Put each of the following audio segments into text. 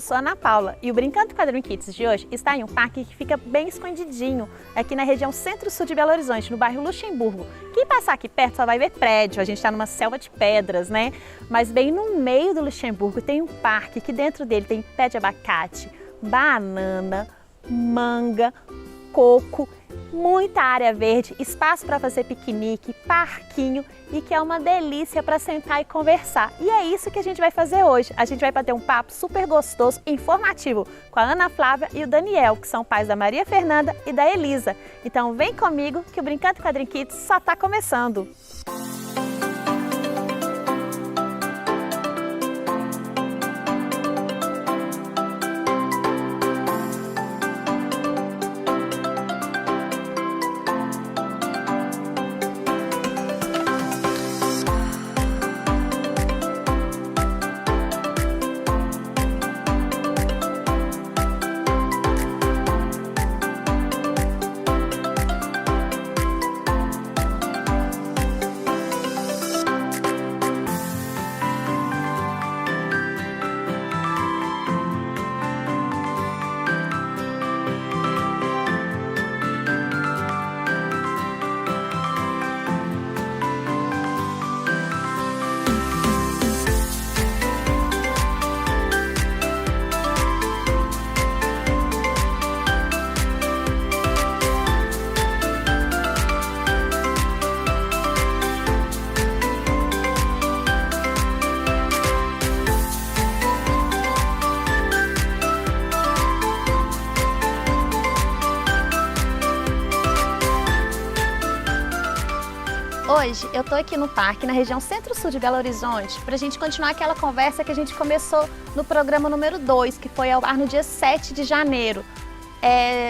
sou a Ana Paula e o Brincando com a Dream Kids de hoje está em um parque que fica bem escondidinho, aqui na região centro-sul de Belo Horizonte, no bairro Luxemburgo. Quem passar aqui perto só vai ver prédio, a gente está numa selva de pedras, né? Mas bem no meio do Luxemburgo tem um parque que dentro dele tem pé de abacate, banana, manga, coco, muita área verde, espaço para fazer piquenique, parquinho e que é uma delícia para sentar e conversar. E é isso que a gente vai fazer hoje. A gente vai bater um papo super gostoso e informativo com a Ana Flávia e o Daniel, que são pais da Maria Fernanda e da Elisa. Então vem comigo que o Brincando com a Dream Kids só está começando. Hoje eu tô aqui no parque, na região centro-sul de Belo Horizonte, para a gente continuar aquela conversa que a gente começou no programa número 2, que foi ao ar no dia 7 de janeiro.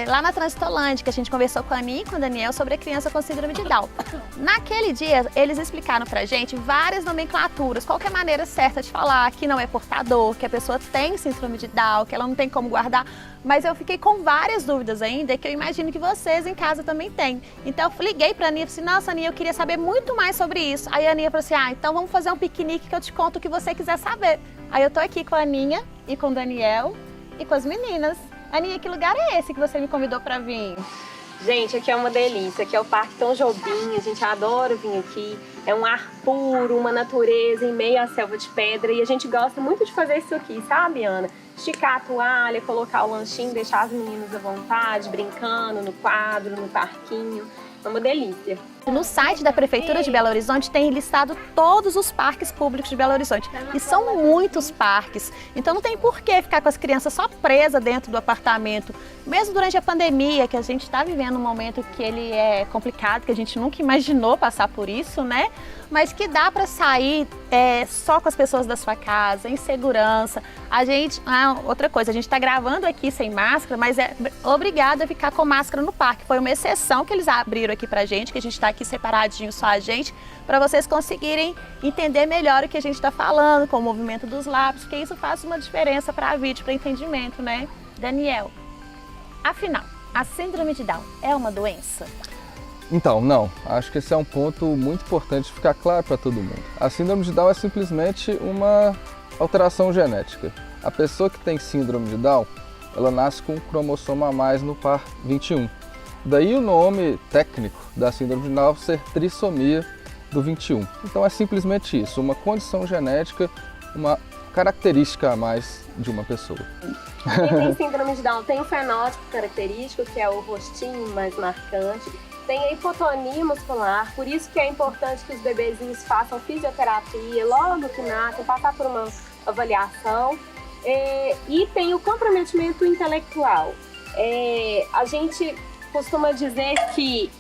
Lá na Transitolândia, que a gente conversou com a Aninha e com o Daniel sobre a criança com síndrome de Down. Naquele dia, eles explicaram pra gente várias nomenclaturas, qual que é a maneira certa de falar que não é portador, que a pessoa tem síndrome de Down, que ela não tem como guardar. Mas eu fiquei com várias dúvidas ainda, que eu imagino que vocês em casa também têm. Então eu liguei pra Aninha e falei assim, nossa Aninha, eu queria saber muito mais sobre isso. Aí a Aninha falou assim, então vamos fazer um piquenique que eu te conto o que você quiser saber. Aí eu tô aqui com a Aninha e com o Daniel e com as meninas. Aninha, que lugar é esse que você me convidou para vir? Gente, aqui é uma delícia, aqui é o Parque Tom Jobim, a gente adora vir aqui. É um ar puro, uma natureza em meio à selva de pedra e a gente gosta muito de fazer isso aqui, sabe, Ana? Esticar a toalha, colocar o lanchinho, deixar as meninas à vontade, brincando no quadro, no parquinho. É uma delícia. No site da Prefeitura de Belo Horizonte tem listado todos os parques públicos de Belo Horizonte. E são muitos parques. Então não tem por que ficar com as crianças só presas dentro do apartamento. Mesmo durante a pandemia, que a gente está vivendo um momento que ele é complicado, que a gente nunca imaginou passar por isso, né? Mas que dá para sair só com as pessoas da sua casa, em segurança. Outra coisa, a gente está gravando aqui sem máscara, mas é obrigado a ficar com máscara no parque. Foi uma exceção que eles abriram aqui pra gente, que a gente está aqui separadinho só a gente, para vocês conseguirem entender melhor o que a gente está falando, com o movimento dos lábios, porque isso faz uma diferença para vídeo, para entendimento, né? Daniel, afinal, a síndrome de Down é uma doença? Então, não. Acho que esse é um ponto muito importante ficar claro para todo mundo. A síndrome de Down é simplesmente uma alteração genética. A pessoa que tem síndrome de Down, ela nasce com um cromossomo a mais no par 21. Daí o nome técnico da síndrome de Down ser trissomia do 21. Então é simplesmente isso, uma condição genética, uma característica a mais de uma pessoa. Quem tem síndrome de Down tem um fenótipo característico, que é o rostinho mais marcante. Tem a hipotonia muscular, por isso que é importante que os bebezinhos façam fisioterapia logo que nascem, passar por uma avaliação. E tem o comprometimento intelectual. A gente costuma dizer que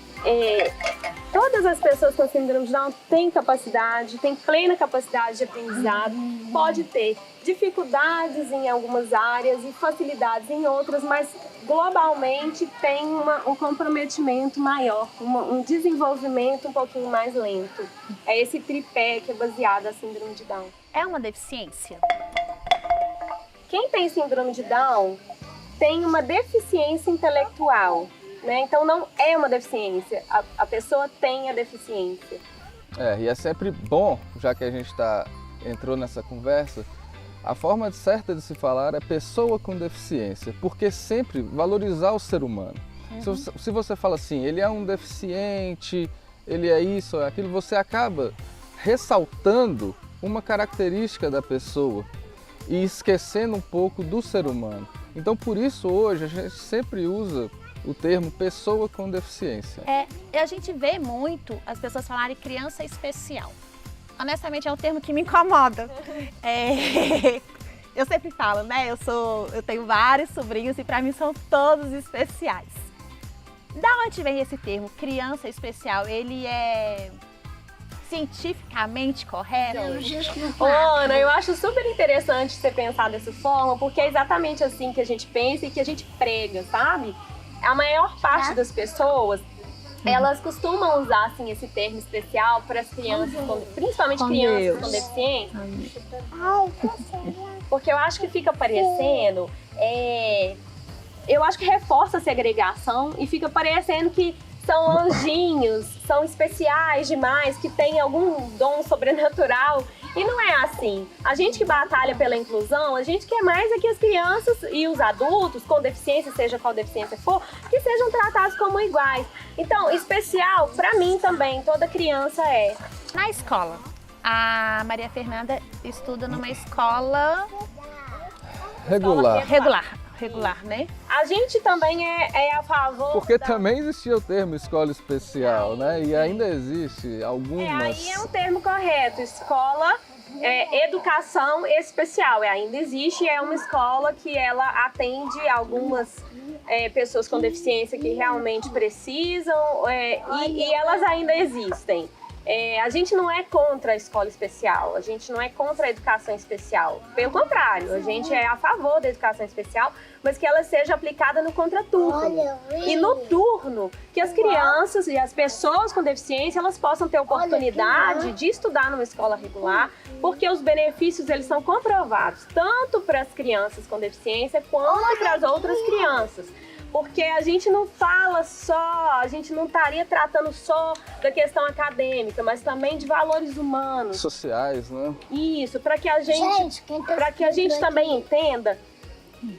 todas as pessoas com síndrome de Down têm capacidade, têm plena capacidade de aprendizado, pode ter dificuldades em algumas áreas e facilidades em outras, mas globalmente tem um comprometimento maior, um desenvolvimento um pouquinho mais lento. É esse tripé que é baseado na síndrome de Down. É uma deficiência? Quem tem síndrome de Down tem uma deficiência intelectual, né? Então não é uma deficiência, a pessoa tem a deficiência. E é sempre bom, já que a gente entrou nessa conversa, A forma certa de se falar é pessoa com deficiência, porque sempre valorizar o ser humano. Se você fala assim, ele é um deficiente, ele é isso, é aquilo, você acaba ressaltando uma característica da pessoa e esquecendo um pouco do ser humano. Então, por isso, hoje, a gente sempre usa o termo pessoa com deficiência. A gente vê muito as pessoas falarem criança especial. Honestamente, é um termo que me incomoda. Eu sempre falo, né? Eu tenho vários sobrinhos e para mim são todos especiais. Da onde vem esse termo, criança especial? Ele é cientificamente correto? Ana, eu acho super interessante você pensar dessa forma, porque é exatamente assim que a gente pensa e que a gente prega, sabe? A maior parte das pessoas, elas costumam usar assim, esse termo especial para as crianças, principalmente crianças com deficiência. Porque eu acho que fica parecendo, eu acho que reforça a segregação e fica parecendo que são anjinhos, são especiais demais, que têm algum dom sobrenatural. E não é assim. A gente que batalha pela inclusão, a gente quer mais é que as crianças e os adultos com deficiência, seja qual deficiência for, que sejam tratados como iguais. Então, especial, pra mim também, toda criança é. Na escola, a Maria Fernanda estuda numa escola regular, né? A gente também é a favor. Porque também existia o termo escola especial, né? E ainda existe algumas. Aí é um termo correto, escola, educação especial. Ainda existe, é uma escola que ela atende algumas pessoas com deficiência que realmente precisam e elas ainda existem. A gente não é contra a escola especial, a gente não é contra a educação especial. Pelo contrário, a gente é a favor da educação especial, mas que ela seja aplicada no contraturno. E no turno, que as crianças e as pessoas com deficiência, elas possam ter oportunidade de estudar numa escola regular, porque os benefícios eles são comprovados, tanto para as crianças com deficiência, quanto para as outras crianças. Porque a gente não fala só, a gente não estaria tratando só da questão acadêmica, mas também de valores humanos. Sociais, né? Isso, para que a gente também entenda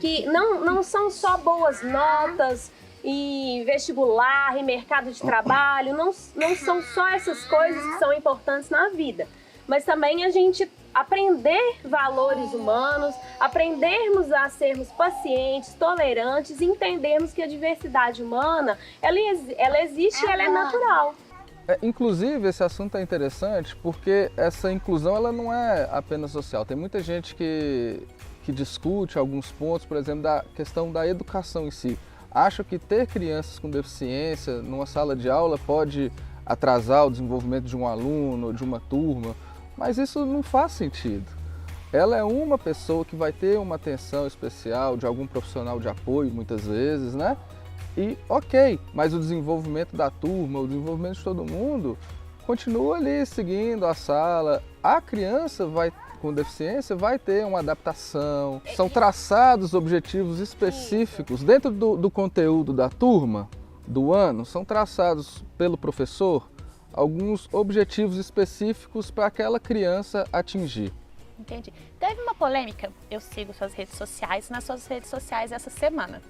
que não são só boas notas e vestibular e mercado de trabalho, não são só essas coisas que são importantes na vida, mas também a gente aprender valores humanos, aprendermos a sermos pacientes, tolerantes e entendermos que a diversidade humana, ela existe e ela é natural. Inclusive, esse assunto é interessante porque essa inclusão ela não é apenas social. Tem muita gente que discute alguns pontos, por exemplo, da questão da educação em si. Acha que ter crianças com deficiência numa sala de aula pode atrasar o desenvolvimento de um aluno, de uma turma, mas isso não faz sentido. Ela é uma pessoa que vai ter uma atenção especial de algum profissional de apoio, muitas vezes, né? E ok, mas o desenvolvimento da turma, o desenvolvimento de todo mundo, continua ali seguindo a sala. A criança com deficiência vai ter uma adaptação, são traçados objetivos específicos dentro do conteúdo da turma, do ano, são traçados pelo professor alguns objetivos específicos para aquela criança atingir. Entendi. Teve uma polêmica, eu sigo suas redes sociais, nas suas redes sociais essa semana.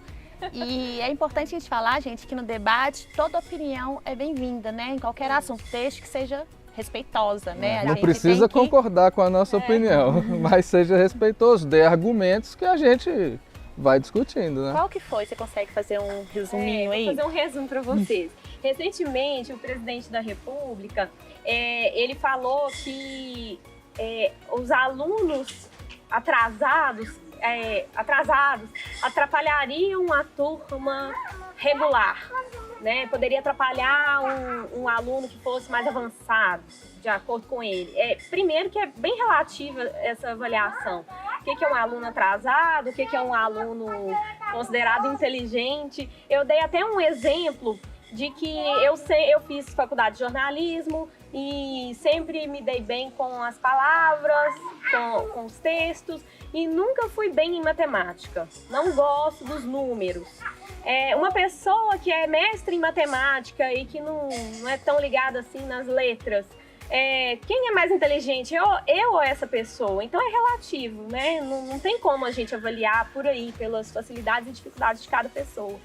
E é importante a gente falar, gente, que no debate toda opinião é bem-vinda, né? Em qualquer assunto, desde que seja respeitosa, né? Não precisa concordar com a nossa opinião, mas seja respeitoso, dê argumentos que a gente vai discutindo, né? Qual que foi? Você consegue fazer um resuminho aí? Vou fazer um resumo para vocês. Recentemente, o presidente da República, ele falou que os alunos atrasados atrapalhariam a turma regular, né? Poderia atrapalhar um aluno que fosse mais avançado, de acordo com ele. Primeiro que é bem relativa essa avaliação. O que é um aluno atrasado, o que é um aluno considerado inteligente. Eu dei até um exemplo de que eu fiz faculdade de jornalismo e sempre me dei bem com as palavras, com os textos e nunca fui bem em matemática. Não gosto dos números. Uma pessoa que é mestre em matemática e que não é tão ligada assim nas letras, quem é mais inteligente, eu ou essa pessoa? Então é relativo, né? Não tem como a gente avaliar por aí, pelas facilidades e dificuldades de cada pessoa.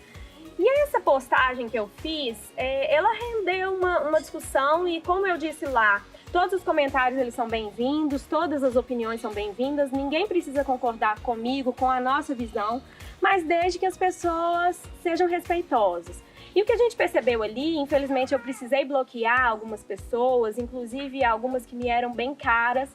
E essa postagem que eu fiz, ela rendeu uma discussão e, como eu disse lá, todos os comentários eles são bem-vindos, todas as opiniões são bem-vindas, ninguém precisa concordar comigo, com a nossa visão, mas desde que as pessoas sejam respeitosas. E o que a gente percebeu ali, infelizmente eu precisei bloquear algumas pessoas, inclusive algumas que me eram bem caras.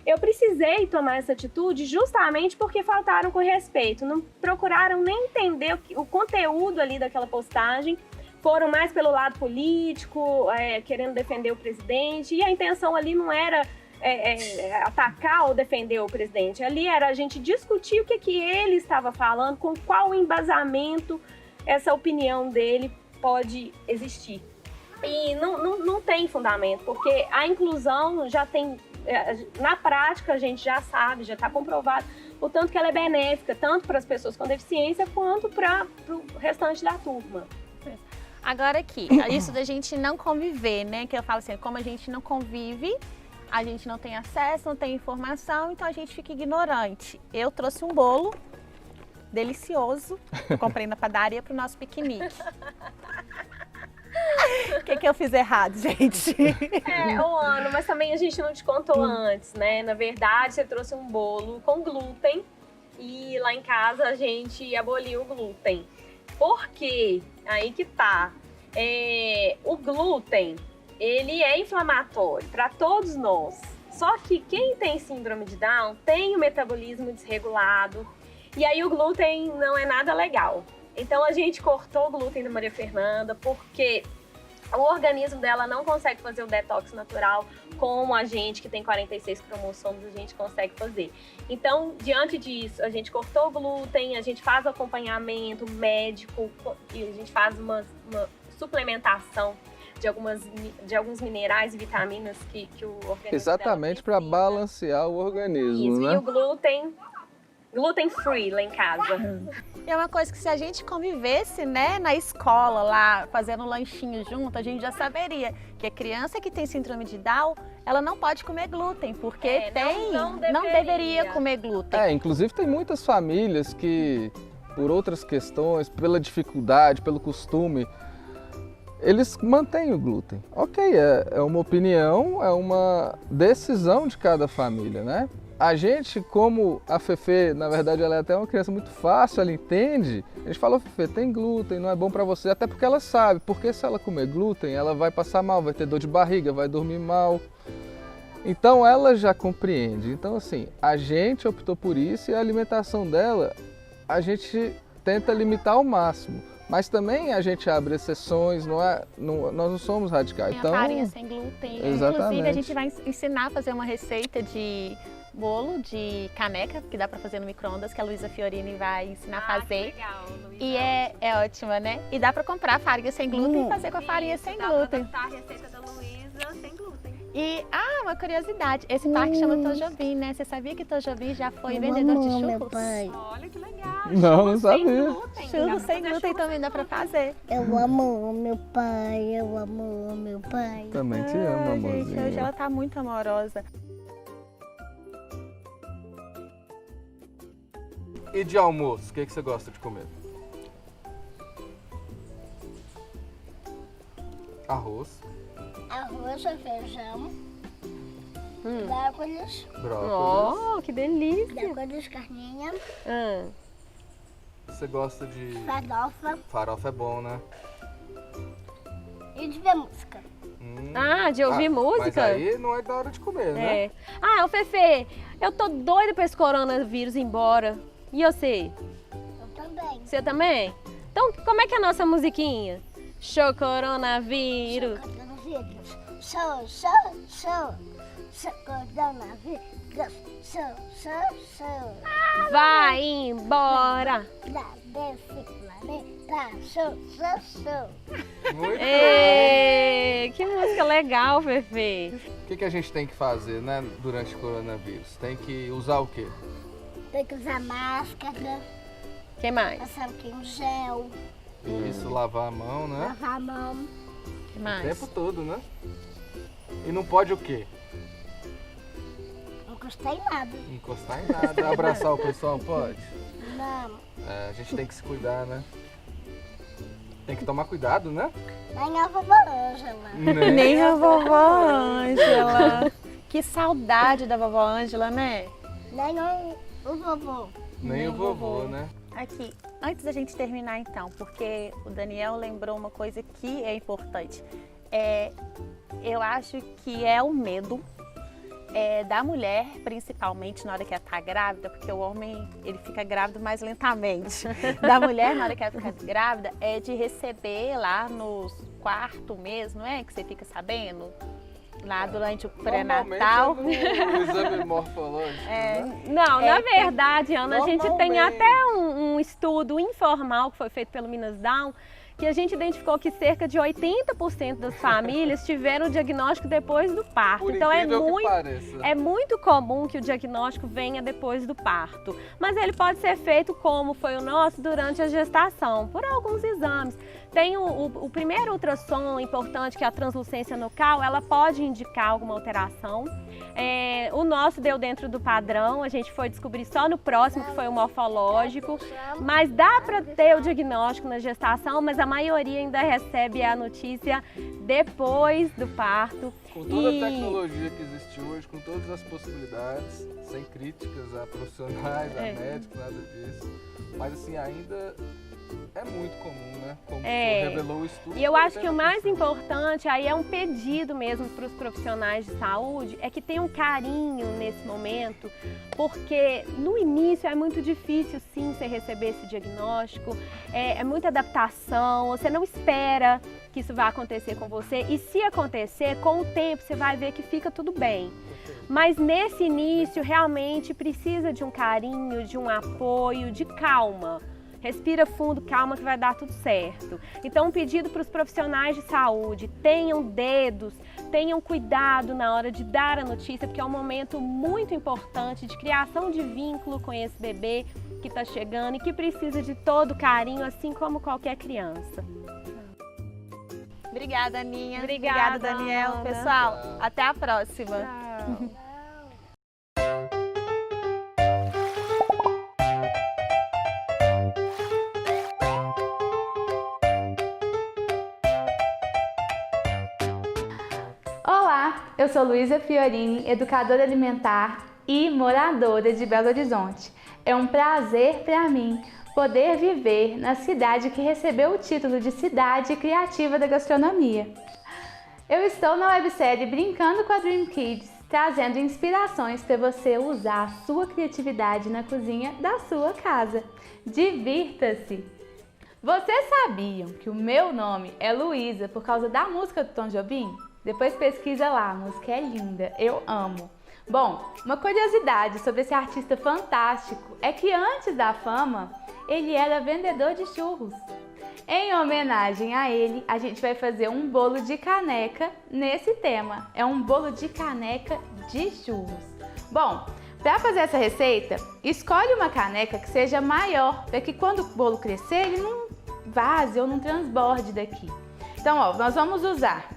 Eu precisei tomar essa atitude justamente porque faltaram com respeito, não procuraram nem entender o conteúdo ali daquela postagem, foram mais pelo lado político, querendo defender o presidente, e a intenção ali não era atacar ou defender o presidente, ali era a gente discutir o que ele estava falando, com qual embasamento essa opinião dele pode existir. E não tem fundamento, porque a inclusão já tem, na prática a gente já sabe, já está comprovado o tanto que ela é benéfica, tanto para as pessoas com deficiência quanto para o restante da turma. Agora aqui, isso da gente não conviver, né? Que eu falo assim, como a gente não convive, a gente não tem acesso, não tem informação, então a gente fica ignorante. Eu trouxe um bolo delicioso, que eu comprei na padaria para o nosso piquenique. O que eu fiz errado, gente? O ano, mas também a gente não te contou antes, né? Na verdade, você trouxe um bolo com glúten e lá em casa a gente aboliu o glúten. Por quê? Aí que tá. O glúten, ele é inflamatório para todos nós. Só que quem tem síndrome de Down tem o metabolismo desregulado e aí o glúten não é nada legal. Então a gente cortou o glúten da Maria Fernanda porque o organismo dela não consegue fazer o detox natural como a gente que tem 46 cromossomos a gente consegue fazer. Então, diante disso, a gente cortou o glúten, a gente faz acompanhamento médico e a gente faz uma suplementação de alguns minerais e vitaminas que o organismo exatamente para balancear o organismo, isso, né? E o gluten free lá em casa. É uma coisa que se a gente convivesse, né, na escola lá, fazendo um lanchinho junto, a gente já saberia que a criança que tem síndrome de Down, ela não pode comer glúten, porque não deveria comer glúten. Inclusive tem muitas famílias que, por outras questões, pela dificuldade, pelo costume, eles mantêm o glúten. Ok, é uma opinião, é uma decisão de cada família, né? A gente, como a Fefe, na verdade, ela é até uma criança muito fácil, ela entende. A gente fala, Fefe, tem glúten, não é bom para você, até porque ela sabe, porque se ela comer glúten, ela vai passar mal, vai ter dor de barriga, vai dormir mal. Então ela já compreende. Então assim, a gente optou por isso e a alimentação dela, a gente tenta limitar ao máximo. Mas também a gente abre exceções, nós não somos radicais. Tem a farinha sem glúten. Exatamente. Inclusive, a gente vai ensinar a fazer uma receita de bolo de caneca, que dá para fazer no micro-ondas, que a Luísa Fiorini vai ensinar a fazer. Que legal, Luísa. E é ótima, né? E dá para comprar farinha sem glúten e fazer com a farinha sem glúten. Dá pra adaptar a receita da Luísa sem glúten. E, uma curiosidade, esse parque chama Tojobim, né? Você sabia que Tojobim já foi vendedor de churros? Olha que legal. Não sabia. Churros sem glúten também dá pra fazer. Eu amo o meu pai, eu amo o meu pai. Também te amo, Gente, amorzinho. hoje ela tá muito amorosa. E de almoço, o que você gosta de comer? Arroz, Arroz, feijão, brócolis, brócolis. Que delícia. brócolis, carninha, Você gosta de... farofa Farofa é bom, né? e de ver música. De ouvir música? Mas aí não é da hora de comer, né? Ô Fefe, eu tô doida pra esse coronavírus ir embora. E você? Eu também. Você também? Então, como é que é a nossa musiquinha? Show coronavírus. Coronavírus, show, coronavírus, show. Vai embora. Desse planeta, show. Muito bem. Ei, que música legal, Fefe. O que a gente tem que fazer, né, durante o coronavírus? Tem que usar o quê? Tem que usar máscara, Quem mais? passar um gel, Isso, lavar a mão, né? lavar a mão. O que O mais? tempo todo, né? E não pode o quê? Não gostei nada. Encostar em nada. Abraçar o pessoal pode? Não. É, a gente tem que se cuidar, né? Tem que tomar cuidado, né? Nem a vovó Ângela. Nem a vovó Ângela. Que saudade da vovó Ângela, né? Nem o vovô. Nem o vovô, né? Aqui, antes da gente terminar então, porque o Daniel lembrou uma coisa que é importante. Eu acho que é o medo da mulher, principalmente na hora que ela está grávida, porque o homem ele fica grávido mais lentamente. Da mulher, na hora que ela fica grávida, é de receber lá nos quarto mês, não é? Que você fica sabendo? Lá durante o pré-natal. No exame morfológico, né? Não, na verdade, Ana, a gente tem Normalmente. até um estudo informal que foi feito pelo Minas Down, que a gente identificou que cerca de 80% das famílias tiveram o diagnóstico depois do parto. Por Então incrível que pareça. é muito comum que o diagnóstico venha depois do parto. Mas ele pode ser feito como foi o nosso durante a gestação, por alguns exames. Tem o primeiro ultrassom importante, que é a translucência nucal, ela pode indicar alguma alteração. O nosso deu dentro do padrão, a gente foi descobrir só no próximo, que foi o morfológico. Mas dá para ter o diagnóstico na gestação, mas a maioria ainda recebe a notícia depois do parto. Com toda a tecnologia que existe hoje, com todas as possibilidades, sem críticas a profissionais, a médicos, nada disso. Mas assim, ainda é muito comum, né? Como revelou o estudo. E eu acho que o mais importante aí é um pedido mesmo para os profissionais de saúde, é que tenham carinho nesse momento, porque no início é muito difícil sim você receber esse diagnóstico, é muita adaptação, você não espera que isso vai acontecer com você, e se acontecer, com o tempo você vai ver que fica tudo bem. Mas nesse início realmente precisa de um carinho, de um apoio, de calma. Respira fundo, calma que vai dar tudo certo. Então, um pedido para os profissionais de saúde: tenham dedos, tenham cuidado na hora de dar a notícia, porque é um momento muito importante de criação de vínculo com esse bebê que está chegando e que precisa de todo carinho, assim como qualquer criança. Obrigada, Aninha. Obrigada, Obrigada, Daniel. Ana. Pessoal, até a próxima. Tchau. Olá, eu sou Luísa Fiorini, educadora alimentar e moradora de Belo Horizonte. É um prazer para mim poder viver na cidade que recebeu o título de Cidade Criativa da Gastronomia. Eu estou na websérie Brincando com a Dream Kids, trazendo inspirações para você usar a sua criatividade na cozinha da sua casa. Divirta-se! Vocês sabiam que o meu nome é Luísa por causa da música do Tom Jobim? Depois pesquisa lá, a música é linda, eu amo. Bom, uma curiosidade sobre esse artista fantástico é que antes da fama, ele era vendedor de churros. Em homenagem a ele, a gente vai fazer um bolo de caneca nesse tema. É um bolo de caneca de churros. Bom, para fazer essa receita, escolhe uma caneca que seja maior, para que quando o bolo crescer, ele não vaze ou não transborde daqui. Então, ó, nós vamos usar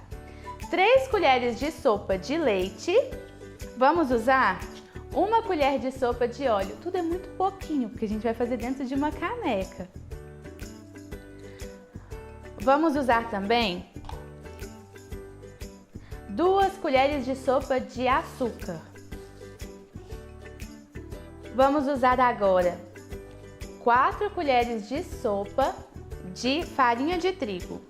3 colheres de sopa de leite, vamos usar 1 colher de sopa de óleo, tudo é muito pouquinho, porque a gente vai fazer dentro de uma caneca. Vamos usar também 2 colheres de sopa de açúcar. Vamos usar agora 4 colheres de sopa de farinha de trigo.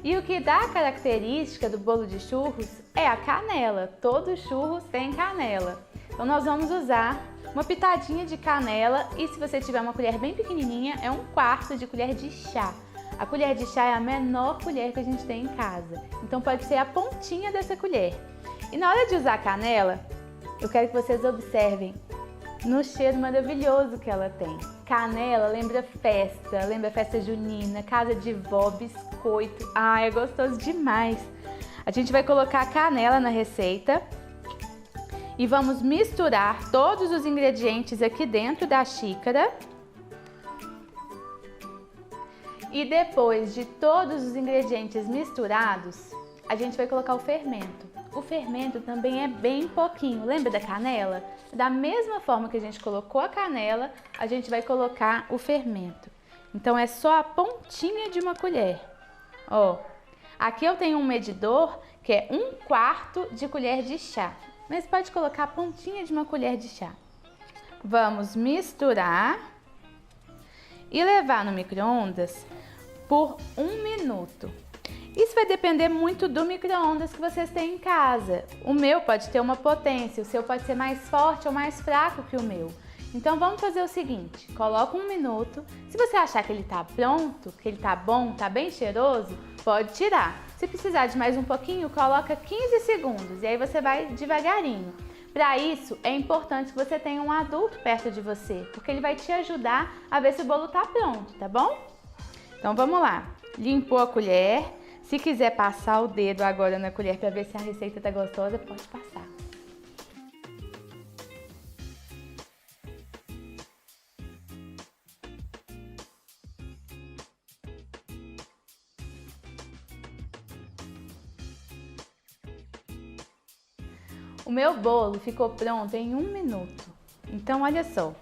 E o que dá a característica do bolo de churros é a canela. Todo churros tem canela. Então nós vamos usar uma pitadinha de canela e se você tiver uma colher bem pequenininha, é 1/4 de colher de chá. A colher de chá é a menor colher que a gente tem em casa. Então pode ser a pontinha dessa colher. E na hora de usar a canela, eu quero que vocês observem no cheiro maravilhoso que ela tem. Canela lembra festa junina, casa de vó, biscoito. Ah, é gostoso demais. A gente vai colocar a canela na receita e vamos misturar todos os ingredientes aqui dentro da xícara. E depois de todos os ingredientes misturados, a gente vai colocar o fermento. O fermento também é bem pouquinho, lembra da canela? Da mesma forma que a gente colocou a canela, a gente vai colocar o fermento. Então é só a pontinha de uma colher. Ó, aqui eu tenho um medidor que é 1/4 de colher de chá, mas pode colocar a pontinha de uma colher de chá. Vamos misturar e levar no micro-ondas por 1 minuto. Isso vai depender muito do micro-ondas que vocês têm em casa. O meu pode ter uma potência, o seu pode ser mais forte ou mais fraco que o meu. Então vamos fazer o seguinte, coloca 1 minuto. Se você achar que ele tá pronto, que ele tá bom, tá bem cheiroso, pode tirar. Se precisar de mais um pouquinho, coloca 15 segundos e aí você vai devagarinho. Para isso, é importante que você tenha um adulto perto de você, porque ele vai te ajudar a ver se o bolo tá pronto, tá bom? Então vamos lá. Limpou a colher. Se quiser passar o dedo agora na colher para ver se a receita tá gostosa, pode passar. O meu bolo ficou pronto em 1 minuto. Então olha só,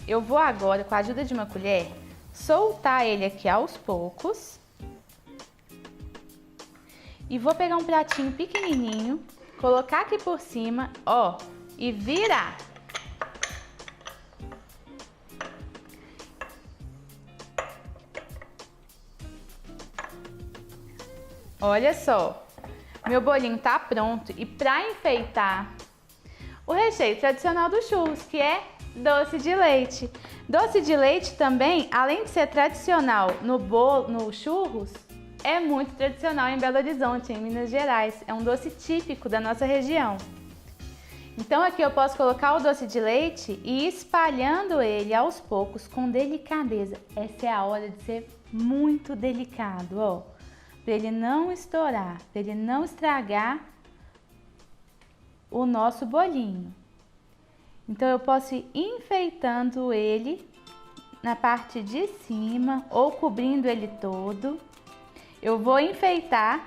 eu vou agora, com a ajuda de uma colher, soltar ele aqui aos poucos. E vou pegar um pratinho pequenininho, colocar aqui por cima, ó, e virar. Olha só, meu bolinho tá pronto e para enfeitar, o recheio tradicional do churros, que é doce de leite. Doce de leite também, além de ser tradicional no bolo, no churros, é muito tradicional em Belo Horizonte, em Minas Gerais. É um doce típico da nossa região. Então aqui eu posso colocar o doce de leite e ir espalhando ele aos poucos com delicadeza. Essa é a hora de ser muito delicado, ó. Para ele não estourar, para ele não estragar o nosso bolinho. Então eu posso ir enfeitando ele na parte de cima ou cobrindo ele todo. Eu vou enfeitar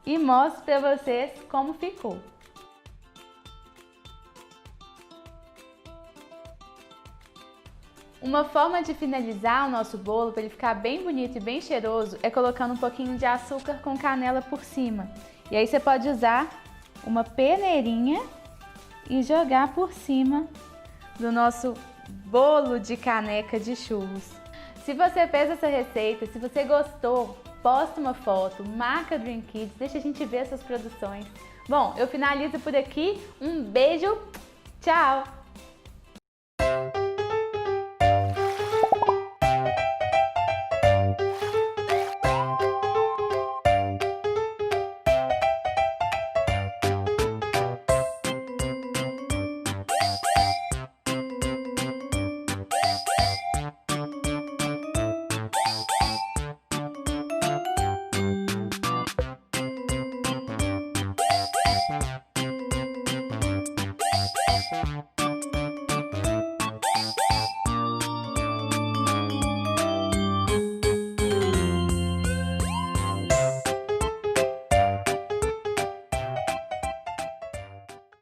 e mostro para vocês como ficou. Uma forma de finalizar o nosso bolo para ele ficar bem bonito e bem cheiroso é colocando um pouquinho de açúcar com canela por cima. E aí você pode usar uma peneirinha e jogar por cima do nosso bolo de caneca de churros. Se você fez essa receita, se você gostou, posta uma foto, marca Dream Kids, deixa a gente ver essas produções. Bom, eu finalizo por aqui. Um beijo, tchau!